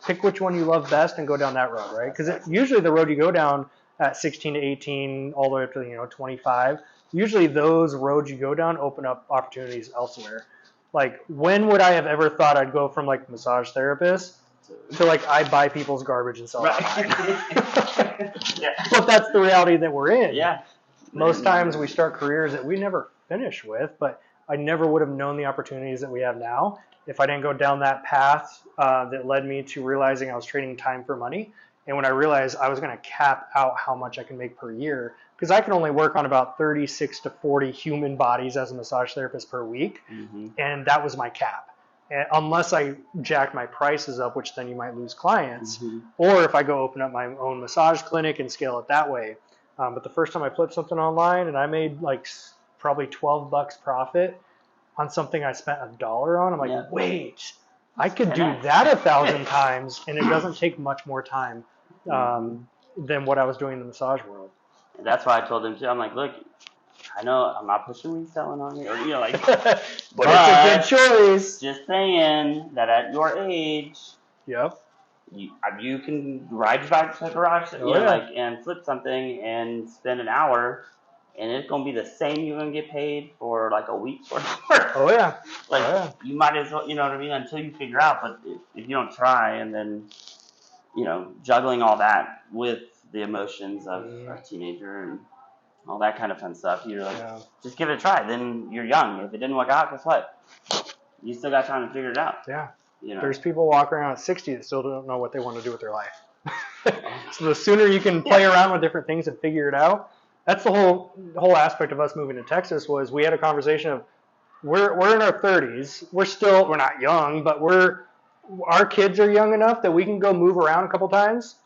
pick which one you love best and go down that road, right? Because usually the road you go down at 16 to 18, all the way up to 25, usually those roads you go down open up opportunities elsewhere. Like, when would I have ever thought I'd go from like massage therapist to like I buy people's garbage and sell it? Yeah. But that's the reality that we're in. Yeah. Most times we start careers that we never finish with, but I never would have known the opportunities that we have now if I didn't go down that path that led me to realizing I was trading time for money. And when I realized I was going to cap out how much I can make per year, because I can only work on about 36 to 40 human bodies as a massage therapist per week, and that was my cap. And unless I jack my prices up, which then you might lose clients, or if I go open up my own massage clinic and scale it that way. But the first time I flipped something online and I made like probably $12 profit on something I spent $1 on, I'm like, wait, I could do that 1,000 times, and it doesn't take much more time than what I was doing in the massage world. That's why I told him too. I'm like, look, I know I'm not pushing reselling on you, or like, but it's a good choice. Just saying that at your age, yep, you can ride back to the garage, and flip something and spend an hour, and it's gonna be the same. You're gonna get paid for like a week's worth of work. Oh yeah, you might as well, you know what I mean, until you figure out. But if you don't try, and then juggling all that with the emotions of a teenager and all that kind of fun stuff, you're like, just give it a try. Then you're young. If it didn't work out, guess what? You still got time to figure it out. Yeah. There's people walking around at 60 that still don't know what they want to do with their life. So the sooner you can play around with different things and figure it out, that's the whole aspect of us moving to Texas. Was we had a conversation of we're in our 30s. We're not young, but our kids are young enough that we can go move around a couple times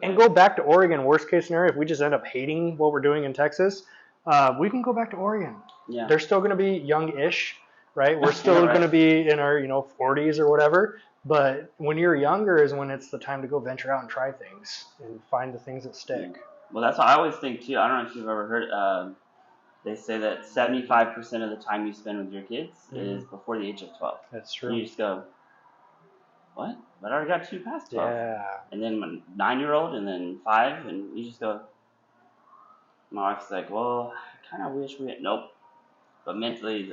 and go back to Oregon. Worst case scenario, if we just end up hating what we're doing in Texas, we can go back to Oregon. Yeah. They're still going to be young-ish, right? We're still going to be in our 40s or whatever. But when you're younger is when it's the time to go venture out and try things and find the things that stick. Well, that's what I always think too. I don't know if you've ever heard. They say that 75% of the time you spend with your kids is before the age of 12. That's true. And you just go, what? But I already got 2 past 12. Yeah. And then my 9-year-old, and then 5, and you just go. My wife's like, well, I kind of wish we had. Nope. But mentally,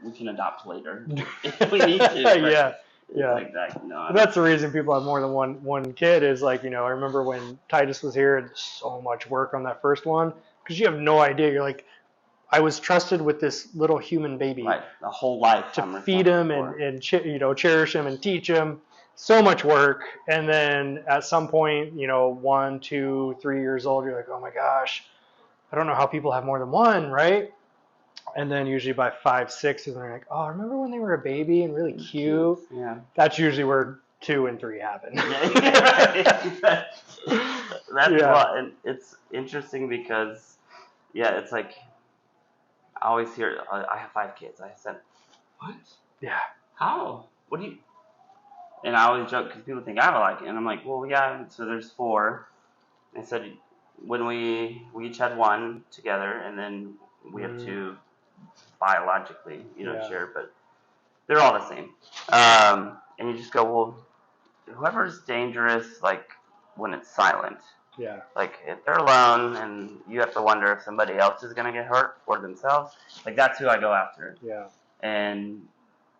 we can adopt later if we need to. Yeah. Like that, that's the reason people have more than one kid is like, I remember when Titus was here, there's so much work on that first one because you have no idea. You're like, I was trusted with this little human baby. Right, a whole life. To feed him and cherish him and teach him. So much work. And then at some point, 1, 2, 3 years old, you're like, oh my gosh, I don't know how people have more than one, right? And then usually by 5, 6, they're like, oh, remember when they were a baby and really cute? Yeah. That's usually where 2 and 3 happen. That's what, and it's interesting because, it's like, I always hear, I have 5 kids. I said, what? Yeah. How? What do you? And I always joke because people think I have and I'm like, well, yeah. So there's 4. I said when we each had 1 together, and then we have 2 biologically, share, but they're all the same. And you just go, well, whoever's dangerous, like when it's silent. Yeah. Like if they're alone and you have to wonder if somebody else is gonna get hurt or themselves, like that's who I go after. Yeah.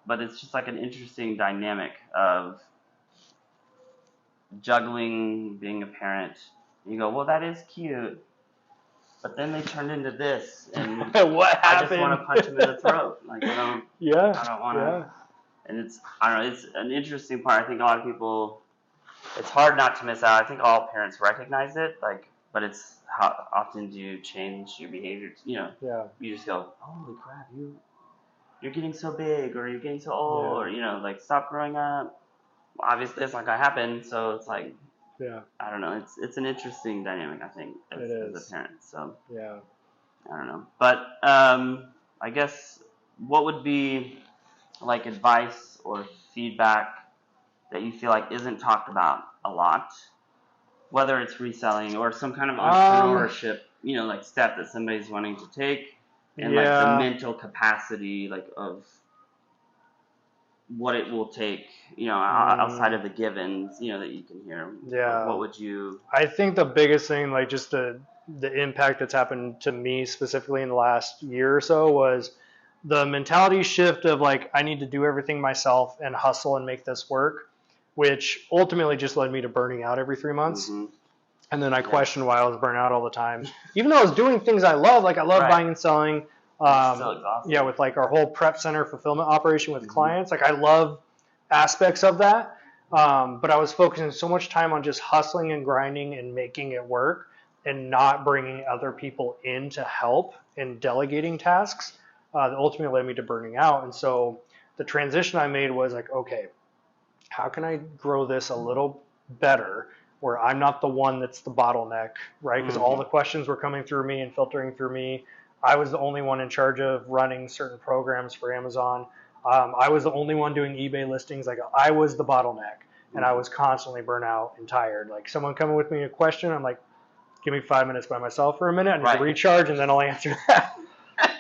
But it's just like an interesting dynamic of juggling, being a parent. You go, well, that is cute, but then they turned into this, and what happened? I just want to punch them in the throat. Like I don't want to. Yeah. And I don't know. It's an interesting part. I think a lot of people. It's hard not to miss out. I think all parents recognize it, but it's how often do you change your behavior? You just go, holy crap, you're getting so big, or you're getting so old, or stop growing up. Well, obviously, it's not gonna happen. So it's like, I don't know. It's an interesting dynamic, I think, as a parent. So I don't know, but I guess what would be like advice or feedback that you feel like isn't talked about a lot, whether it's reselling or some kind of entrepreneurship, step that somebody's wanting to take, and like the mental capacity, of what it will take, outside of the givens, that you can hear. Yeah. Like, what would you? I think the biggest thing, like just the impact that's happened to me specifically in the last year or so, was the mentality shift of like, I need to do everything myself and hustle and make this work, which ultimately just led me to burning out every 3 months. Mm-hmm. And then I questioned why I was burnt out all the time, even though I was doing things I love. Like I love buying and selling. Yeah, with like our whole prep center fulfillment operation with clients. Like I love aspects of that. But I was focusing so much time on just hustling and grinding and making it work and not bringing other people in to help and delegating tasks that ultimately led me to burning out. And so the transition I made was like, okay, how can I grow this a little better where I'm not the one that's the bottleneck, right? Because all the questions were coming through me and filtering through me. I was the only one in charge of running certain programs for Amazon. I was the only one doing eBay listings. Like I was the bottleneck, and I was constantly burnt out and tired. Like someone coming with me a question, I'm like, give me 5 minutes by myself for a minute. I need to recharge, and then I'll answer that.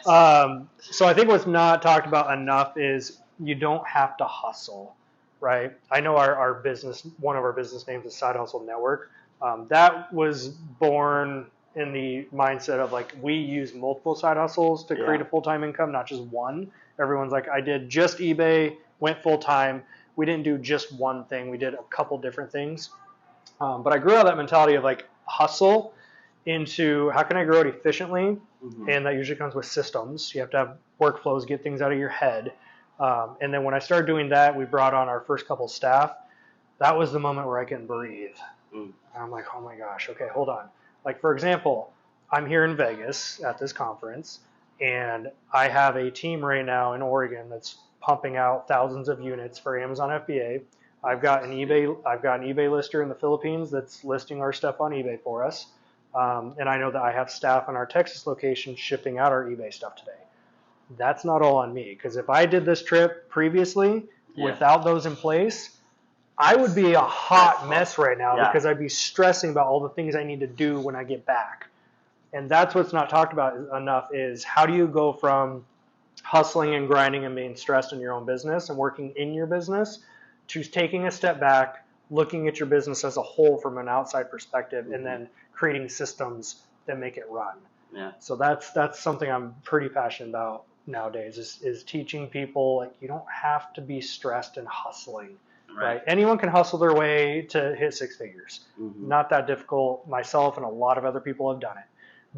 So I think what's not talked about enough is you don't have to hustle, right? I know our business, one of our business names is Side Hustle Network. That was born in the mindset of like we use multiple side hustles to create a full-time income, not just one. Everyone's like, I did just eBay, went full-time. We didn't do just one thing. We did a couple different things. But I grew out of that mentality of like hustle into how can I grow it efficiently? And that usually comes with systems. You have to have workflows, get things out of your head. And then when I started doing that, we brought on our first couple staff. That was the moment where I can breathe. And I'm like, oh my gosh, okay, hold on. Like, for example, I'm here in Vegas at this conference, and I have a team right now in Oregon that's pumping out thousands of units for Amazon FBA. I've got an eBay lister in the Philippines that's listing our stuff on eBay for us. And I know that I have staff in our Texas location shipping out our eBay stuff today. That's not all on me, because if I did this trip previously without those in place, I would be a hot mess right now because I'd be stressing about all the things I need to do when I get back. And that's what's not talked about enough is how do you go from hustling and grinding and being stressed in your own business and working in your business to taking a step back, looking at your business as a whole from an outside perspective, and then creating systems that make it run. Yeah. So that's something I'm pretty passionate about nowadays is teaching people like you don't have to be stressed and hustling. Right. Anyone can hustle their way to hit six figures. Not that difficult. Myself and a lot of other people have done it.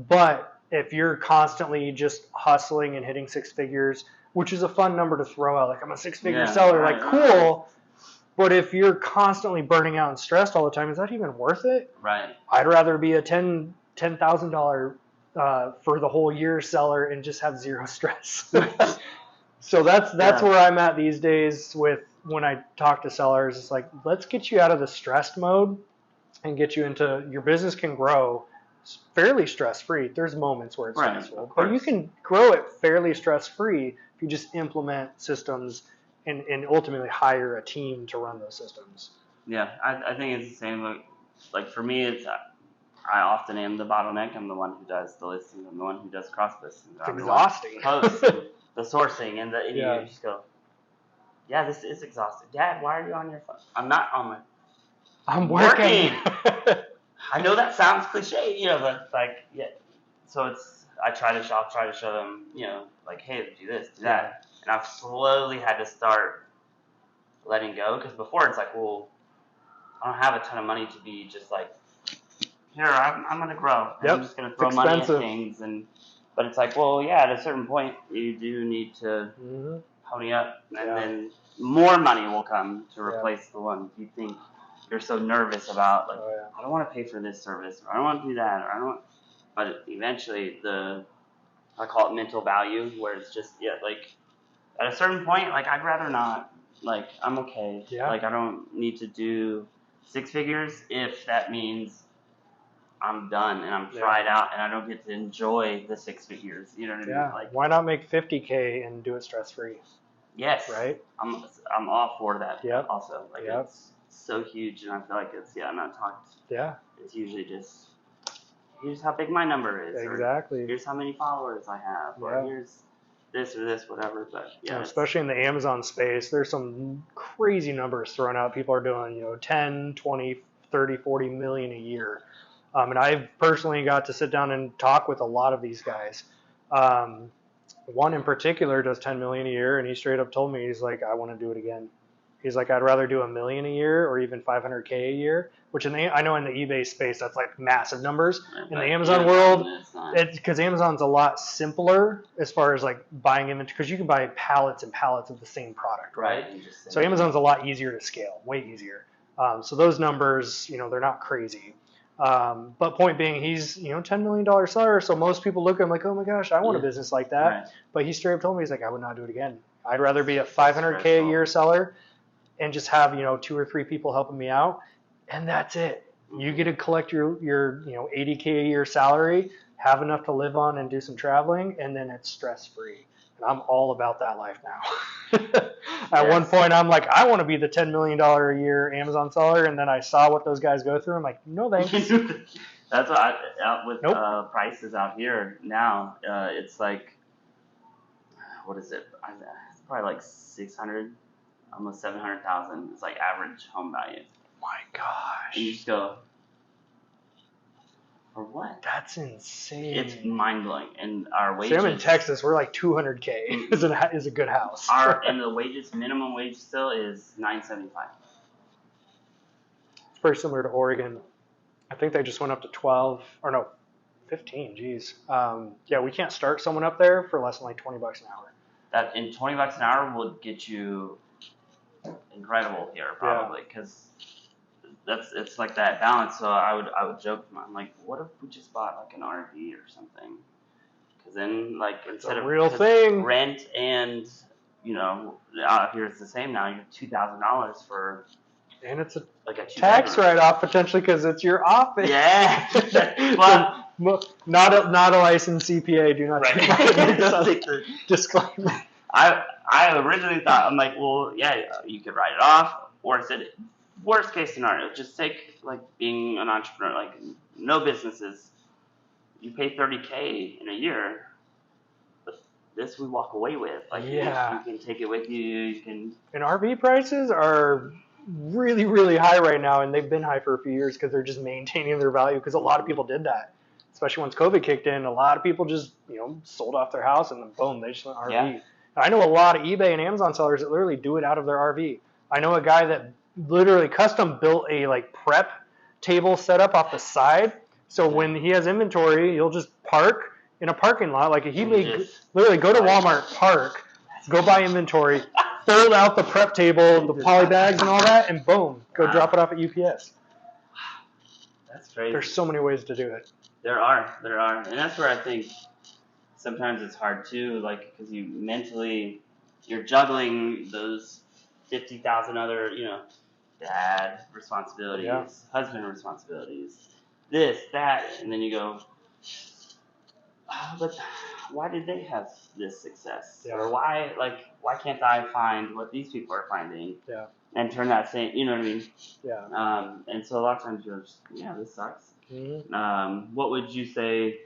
But if you're constantly just hustling and hitting six figures, which is a fun number to throw out, like I'm a six-figure seller, like cool. But if you're constantly burning out and stressed all the time, is that even worth it? Right. I'd rather be a $10,000 for the whole year seller and just have zero stress. So that's where I'm at these days with when I talk to sellers. It's like, let's get you out of the stressed mode and get you into your business can grow fairly stress-free. There's moments where it's stressful, but you can grow it fairly stress-free if you just implement systems and ultimately hire a team to run those systems. Yeah, I think it's the same. Like for me, it's I often am the bottleneck. I'm the one who does the listing. I'm the one who does cross listings. It's exhausting. The sourcing and you just go, yeah, this is exhausting. Dad, why are you on your phone? I'm not on my. I'm working. I know that sounds cliche, but like, yeah. So I'll try to show them, like, hey, do this, do that. And I've slowly had to start letting go because before it's like, well, I don't have a ton of money to be just like, here, I'm going to grow. I'm just going to throw money at things. But it's like, well, yeah, at a certain point, you do need to pony up. And then more money will come to replace the one you think you're so nervous about. Like, I don't want to pay for this service, or I don't want to do that, or I don't want. But eventually, I call it mental value, where it's just, like, at a certain point, like, I'd rather not. Like, I'm okay. Yeah. Like, I don't need to do six figures if that means I'm done and I'm fried out and I don't get to enjoy the six figures. You know what I mean? Like, why not make $50K and do it stress-free? Yes. Right? I'm all for that. Yep. Also, like, it's so huge, and I feel like it's not talked. Yeah. It's usually just here's how big my number is. Exactly. Or here's how many followers I have. Or here's this or this, whatever. But yeah, especially in the Amazon space, there's some crazy numbers thrown out. People are doing, 10, 20, 30, 40 million a year. And I've personally got to sit down and talk with a lot of these guys. One in particular does 10 million a year, and he straight up told me, he's like, I want to do it again. He's like, I'd rather do $1 million a year or even 500K a year, which I know in the eBay space, that's like massive numbers. In the Amazon world, because Amazon's a lot simpler as far as like buying inventory, because you can buy pallets and pallets of the same product, right? So Amazon's a lot easier to scale, way easier. So those numbers, they're not crazy. But point being, he's, $10 million seller. So most people look at him like, oh my gosh, I want a business like that. Right. But he straight up told me, he's like, I would not do it again. I'd rather be a 500K a year seller and just have, 2 or 3 people helping me out. And that's it. You get to collect your 80K a year salary, have enough to live on and do some traveling, and then it's stress free. And I'm all about that life now. At one point, I'm like, I want to be the $10 million a year Amazon seller. And then I saw what those guys go through. I'm like, no thanks. That's what with prices out here now. It's like, what is it? It's probably like 600, almost 700,000. It's like average home value. My gosh. And you just go, for what? That's insane. It's mind-blowing. And our wages... See, I'm in Texas. We're like 200K is a good house. And the wages, minimum wage still is $9.75. It's very similar to Oregon. I think they just went up to 12, or no, 15, geez. Yeah, we can't start someone up there for less than like $20 an hour. And $20 an hour will get you incredible here, probably, because... It's like that balance. So I would joke, I'm like, what if we just bought like an RV or something? Because then like instead of real thing rent and out here it's the same now. You're $2,000 for, and it's like a tax write-off potentially because it's your office. Yeah. Well, not a licensed CPA. Do not take the disclaimer. I originally thought, I'm like, well, yeah, you could write it off, or is it? Worst case scenario, just take like being an entrepreneur, like no businesses. You pay $30K in a year, but this we walk away with. Like you can take it with you. You can. And RV prices are really, really high right now, and they've been high for a few years because they're just maintaining their value. Because a lot of people did that, especially once COVID kicked in. A lot of people just sold off their house and then boom, they just went RV. Yeah. I know a lot of eBay and Amazon sellers that literally do it out of their RV. I know a guy that literally custom built a like prep table setup off the side. So when he has inventory, he'll just park in a parking lot. Like he may literally go to Walmart, park, go buy inventory, fold out the prep table, the poly bags and all that, and boom, go drop it off at UPS. That's crazy. There's so many ways to do it. There are. And that's where I think sometimes it's hard too, like, because you're juggling those 50,000 other, dad responsibilities, husband responsibilities, this, that, and then you go, but why did they have this success? Or why can't I find what these people are finding? Yeah. And turn that same, you know what I mean? Yeah. And so a lot of times you're just, this sucks. Mm-hmm. What would you say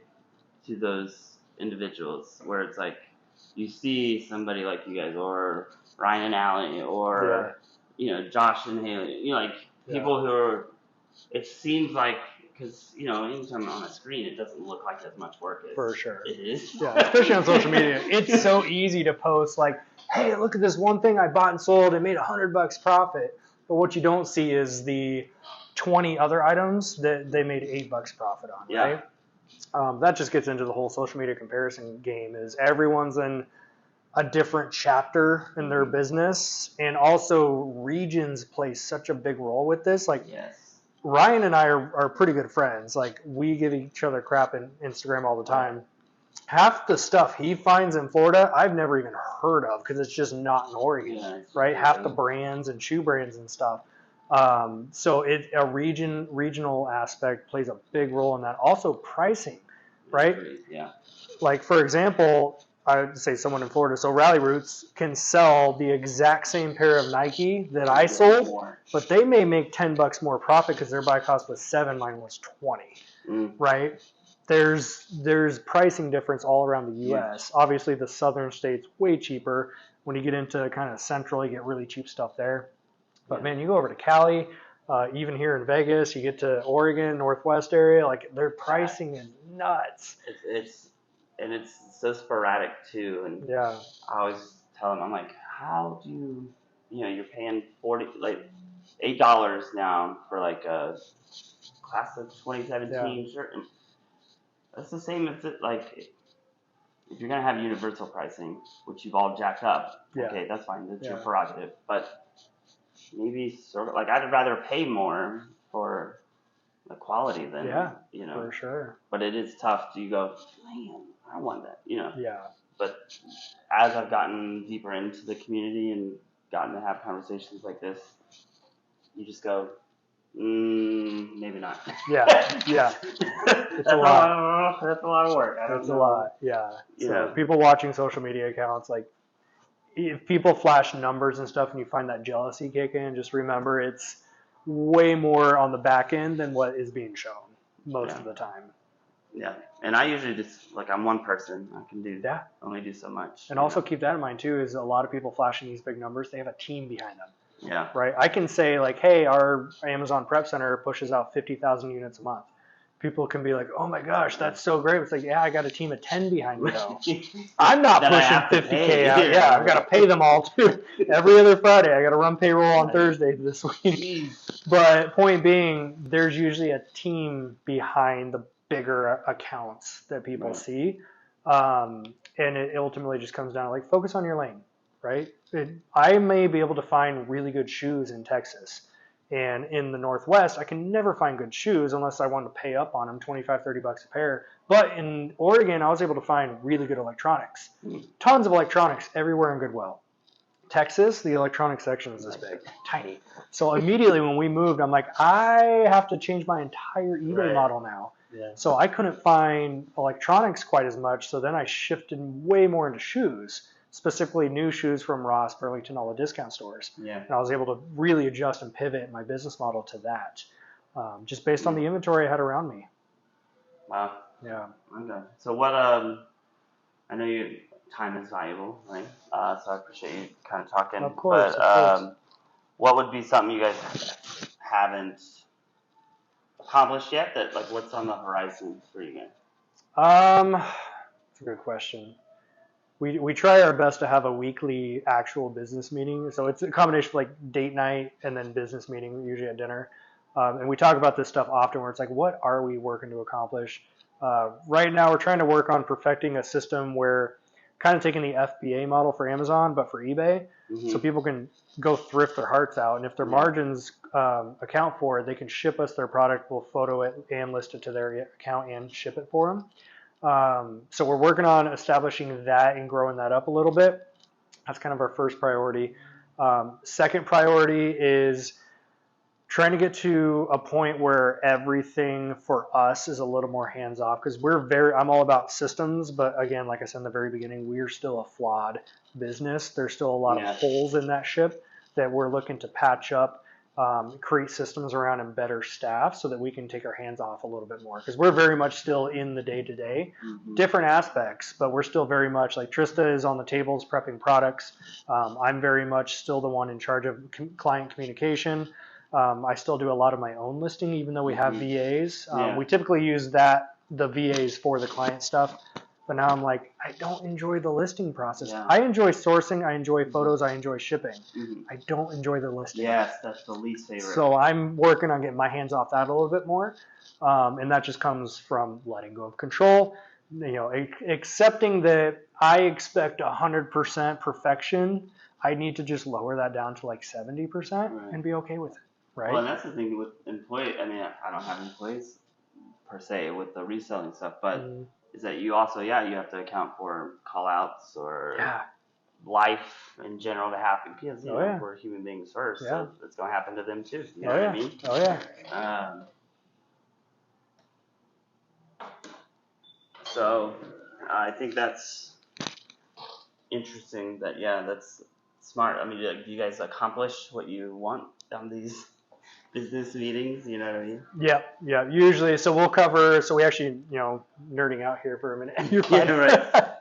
to those individuals where it's like you see somebody like you guys, or Ryan and Allie, or Josh and Haley, people who are, it seems like, because anytime on a screen it doesn't look like as much work as for sure it is. Yeah, especially on social media. It's so easy to post like, hey, look at this one thing I bought and sold and made $100 profit. But what you don't see is the 20 other items that they made $8 profit on, right? That just gets into the whole social media comparison game. Is everyone's in a different chapter in their business, and also regions play such a big role with this. Like, Ryan and I are pretty good friends. Like, we give each other crap in Instagram all the time. Half the stuff he finds in Florida, I've never even heard of because it's just not in Oregon, right? Half the brands and shoe brands and stuff. So a regional aspect plays a big role in that. Also pricing, right? Yeah. Like, for example, I would say someone in Florida, so Rally Roots can sell the exact same pair of Nike that I sold, but they may make $10 more profit because their buy cost was $7, mine was $20, right? there's pricing difference all around the U.S. Obviously, the southern states way cheaper. When you get into kind of central, you get really cheap stuff there. But man, you go over to Cali, even here in Vegas, you get to Oregon, Northwest area, like their pricing is nuts. It's so sporadic too. And I always tell them, I'm like, how do you're paying $8 now for like a class of 2017 shirt. That's the same as like if you're gonna have universal pricing, which you've all jacked up. Okay, that's fine. That's your prerogative. But maybe sort of like I'd rather pay more for the quality than for sure. But it is tough. You go, man, I want that. But as I've gotten deeper into the community and gotten to have conversations like this, you just go, maybe not. It's a lot. That's a lot of work. It's a lot. So people watching social media accounts, like if people flash numbers and stuff and you find that jealousy kick in, just remember it's way more on the back end than what is being shown most of the time. Yeah. And I usually just, like, I'm one person. I can do only do so much. And also keep that in mind too, is a lot of people flashing these big numbers, they have a team behind them. Yeah. Right. I can say like, hey, our Amazon Prep Center pushes out 50,000 units a month. People can be like, oh my gosh, that's so great. It's like, I got a team of 10 behind me though. I'm not pushing 50K out. Yeah, I've got to pay them all too. Every other Friday, I got to run payroll on Thursday this week. But point being, there's usually a team behind the bigger accounts that people see. And it ultimately just comes down to like, focus on your lane. Right? I may be able to find really good shoes in Texas. And in the Northwest, I can never find good shoes unless I want to pay up on them, $25, $30 a pair. But in Oregon, I was able to find really good electronics. Tons of electronics everywhere in Goodwill. Texas, the electronics section is this big, tiny. So immediately when we moved, I'm like, I have to change my entire eBay model now. Yeah. So I couldn't find electronics quite as much. So then I shifted way more into shoes. Specifically new shoes from Ross, Burlington, all the discount stores. Yeah. And I was able to really adjust and pivot my business model to that, just based on the inventory I had around me. Wow. Yeah. Okay. So what, I know your time is valuable, right? So I appreciate you kind of talking. Of course. What would be something you guys haven't accomplished yet that, like, what's on the horizon for you guys? That's a good question. We try our best to have a weekly actual business meeting. So it's a combination of like date night and then business meeting, usually at dinner. And we talk about this stuff often where it's like, what are we working to accomplish? Right now, we're trying to work on perfecting a system where kind of taking the FBA model for Amazon, but for eBay. Mm-hmm. So people can go thrift their hearts out. And if their margins account for it, they can ship us their product. We'll photo it and list it to their account and ship it for them. So we're working on establishing that and growing that up a little bit. That's kind of our first priority. Second priority is trying to get to a point where everything for us is a little more hands-off, because I'm all about systems, but again, like I said in the very beginning, we're still a flawed business. There's still a lot of holes in that ship that we're looking to patch up. Create systems around and better staff so that we can take our hands off a little bit more, because we're very much still in the day-to-day, different aspects, but we're still very much like Trista is on the tables prepping products. I'm very much still the one in charge of client communication. I still do a lot of my own listing, even though we have VAs. We typically use the VAs for the client stuff. But now I'm like, I don't enjoy the listing process. Yeah. I enjoy sourcing. I enjoy photos. I enjoy shipping. I don't enjoy the listing. Yes, that's the least favorite. So I'm working on getting my hands off that a little bit more. And that just comes from letting go of control, accepting that I expect 100% perfection. I need to just lower that down to like 70% and be okay with it. Right. Well, and that's the thing with employees. I mean, I don't have employees per se with the reselling stuff, but is that you also, you have to account for call-outs or life in general to happen, because we're human beings first, so it's going to happen to them too. You know what I mean? Oh, yeah. So I think that's interesting that, that's smart. I mean, do you guys accomplish what you want on these business meetings, you know what I mean? Yeah. Usually, so we'll cover. So we actually, nerding out here for a minute. You're fine. Yeah, right.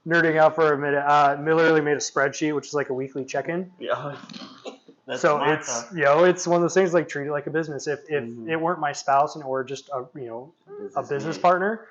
Nerding out for a minute. Literally made a spreadsheet, which is like a weekly check-in. Yeah. That's so smart, it's though. it's one of those things like treat it like a business. If Mm-hmm. it weren't my spouse and or just a business partner,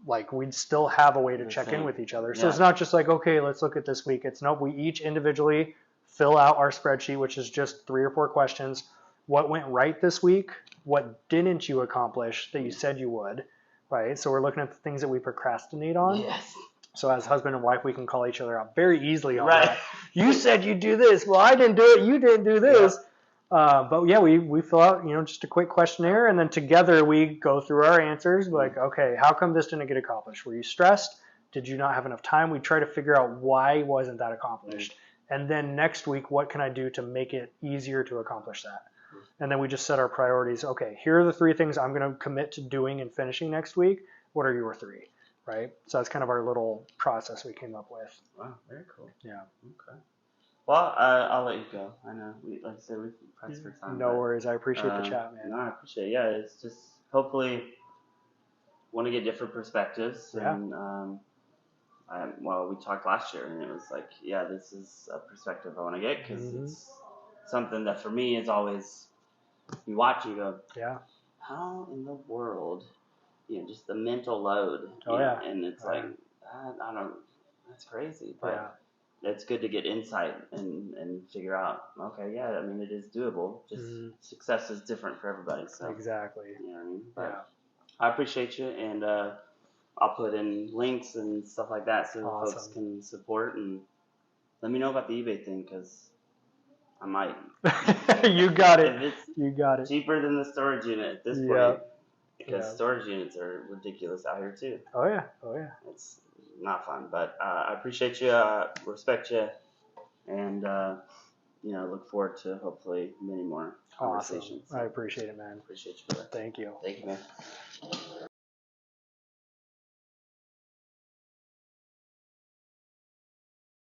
like we'd still have a way to check in with each other. So it's not just like, okay, let's look at this week. It's nope, we each individually fill out our spreadsheet, which is just 3 or 4 questions. What went right this week? What didn't you accomplish that you said you would? Right? So we're looking at the things that we procrastinate on. Yes. So as husband and wife, we can call each other out very easily on that. You said you'd do this. Well, I didn't do it. You didn't do this. But yeah, we fill out, just a quick questionnaire, and then together we go through our answers. Like, okay, how come this didn't get accomplished? Were you stressed? Did you not have enough time? We try to figure out why wasn't that accomplished. And then next week, what can I do to make it easier to accomplish that? And then we just set our priorities. Okay, here are the 3 things I'm going to commit to doing and finishing next week. What are your 3? Right? So that's kind of our little process we came up with. Wow, very cool. Yeah. Okay. Well, I'll let you go. I know, like I said, we've pressed for time. No worries. I appreciate the chat, man. No, I appreciate it. Yeah, it's just hopefully want to get different perspectives. Yeah. And we talked last year, and it was like, yeah, this is a perspective I want to get because it's something that for me is always, you watch and you go, how in the world, just the mental load. And it's like, I don't, that's crazy. But it's good to get insight and figure out, okay, yeah, I mean, it is doable. Just success is different for everybody. So exactly. You know what I mean? But I appreciate you, and I'll put in links and stuff like that so folks can support, and let me know about the eBay thing because I might. You got it. You got it. Cheaper than the storage unit at this point. Because storage units are ridiculous out here too. Oh yeah. It's not fun, but I appreciate you, respect you, and look forward to hopefully many more conversations. I appreciate it, man. Appreciate you, brother. Thank you. Thank you, man.